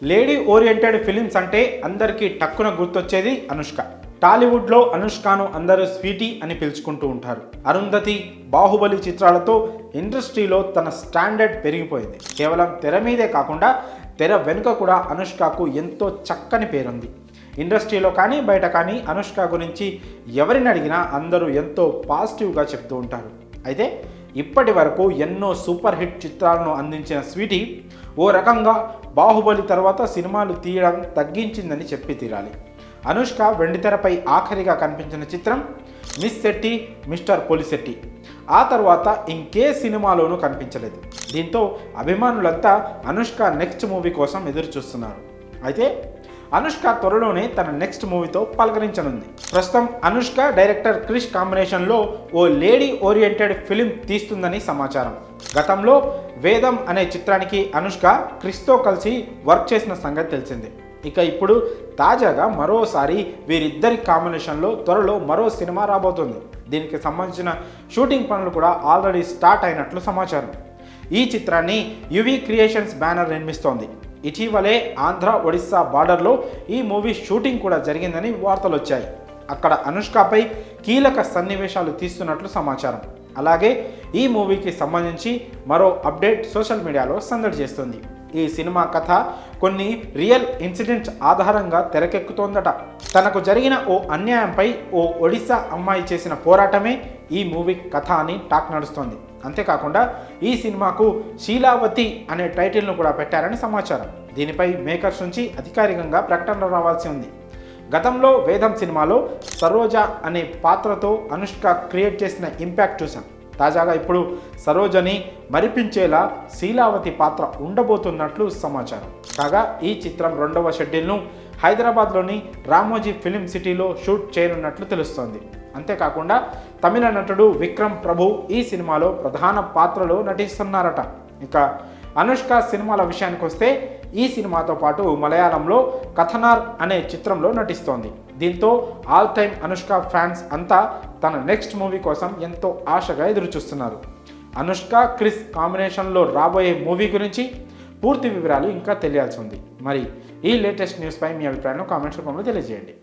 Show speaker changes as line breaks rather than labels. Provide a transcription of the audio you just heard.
Lady oriented films అంటే అందరికీ టక్కున గుర్తొచ్చేది అనుష్క. టాలీవుడ్లో అనుష్కను అందరూ స్వీటీ అని పిలుచుకుంటూ ఉంటారు. అరుంధతి, బాహుబలి చిత్రాలతో ఇండస్ట్రీలో తన స్టాండర్డ్ పెరిగిపోయింది. కేవలం తెర మీదే కాకుండా తెర వెనుక కూడా అనుష్కకు ఎంతో చక్కని పేరుంది. ఇండస్ట్రీలో కానీ బయట కానీ అనుష్క గురించి ఎవరిని అడిగినా అందరూ ఎంతో పాజిటివ్గా చెప్తూ ఉంటారు. అయితే ఇప్పటి వరకు ఎన్నో సూపర్ హిట్ చిత్రాలను అందించిన స్వీటీ ఓ రకంగా బాహుబలి తర్వాత సినిమాలు తీయడం తగ్గించిందని చెప్పి తీరాలి. అనుష్క వెండితెరపై ఆఖరిగా కనిపించిన చిత్రం మిస్ శెట్టి మిస్టర్ పోలిశెట్టి. ఆ తర్వాత ఇంకే సినిమాలోనూ కనిపించలేదు. దీంతో అభిమానులంతా అనుష్క నెక్స్ట్ మూవీ కోసం ఎదురు చూస్తున్నారు. అయితే అనుష్క త్వరలోనే తన నెక్స్ట్ మూవీతో పలకరించనుంది. ప్రస్తుతం అనుష్క డైరెక్టర్ క్రిష్ కాంబినేషన్లో ఓ లేడీ ఓరియంటెడ్ ఫిలిం తీస్తుందని సమాచారం. గతంలో వేదం అనే చిత్రానికి అనుష్క క్రిష్తో కలిసి వర్క్ చేసిన సంగతి తెలిసిందే. ఇక ఇప్పుడు తాజాగా మరోసారి వీరిద్దరి కాంబినేషన్లో త్వరలో మరో సినిమా రాబోతుంది. దీనికి సంబంధించిన షూటింగ్ పనులు కూడా ఆల్రెడీ స్టార్ట్ అయినట్లు సమాచారం. ఈ చిత్రాన్ని యువి క్రియేషన్స్ బ్యానర్ నిర్మిస్తోంది. ఇటీవలే ఆంధ్ర ఒడిస్సా బార్డర్లో ఈ మూవీ షూటింగ్ కూడా జరిగిందని వార్తలు వచ్చాయి. అక్కడ అనుష్కపై కీలక సన్నివేశాలు తీస్తున్నట్లు సమాచారం. అలాగే ఈ మూవీకి సంబంధించి మరో అప్డేట్ సోషల్ మీడియాలో సందడి చేస్తుంది. ఈ సినిమా కథ కొన్ని రియల్ ఇన్సిడెంట్స్ ఆధారంగా తెరకెక్కుతోందట. తనకు జరిగిన ఓ అన్యాయంపై ఓ ఒడిస్సా అమ్మాయి చేసిన పోరాటమే ఈ మూవీ కథ అని టాక్ నడుస్తోంది. అంతేకాకుండా ఈ సినిమాకు శీలావతి అనే టైటిల్ను కూడా పెట్టారని సమాచారం. దీనిపై మేకర్స్ నుంచి అధికారికంగా ప్రకటన రావాల్సి ఉంది. గతంలో వేదం సినిమాలో సరోజ అనే పాత్రతో అనుష్క క్రియేట్ చేసిన ఇంపాక్ట్ చూసాం. తాజాగా ఇప్పుడు సరోజని మరిపించేలా శీలావతి పాత్ర ఉండబోతున్నట్లు సమాచారం. కాగా ఈ చిత్రం 2వ షెడ్యూల్ను హైదరాబాద్లోని రామోజీ ఫిలిం సిటీలో షూట్ చేయనున్నట్లు తెలుస్తోంది. అంతేకాకుండా తమిళ నటుడు విక్రమ్ ప్రభు ఈ సినిమాలో ప్రధాన పాత్రలో నటిస్తున్నారట. ఇక అనుష్క సినిమాల విషయానికి వస్తే ఈ సినిమాతో పాటు మలయాళంలో కథనార్ అనే చిత్రంలో నటిస్తోంది. దీంతో ఆల్ టైమ్ అనుష్క ఫ్యాన్స్ అంతా తన నెక్స్ట్ మూవీ కోసం ఎంతో ఆశగా ఎదురుచూస్తున్నారు. అనుష్క క్రిష్ కాంబినేషన్లో రాబోయే మూవీ గురించి పూర్తి వివరాలు ఇంకా తెలియాల్సి ఉంది. మరి ఈ లేటెస్ట్ న్యూస్పై మీ అభిప్రాయాలను కామెంట్స్ రూపంలో తెలియజేయండి.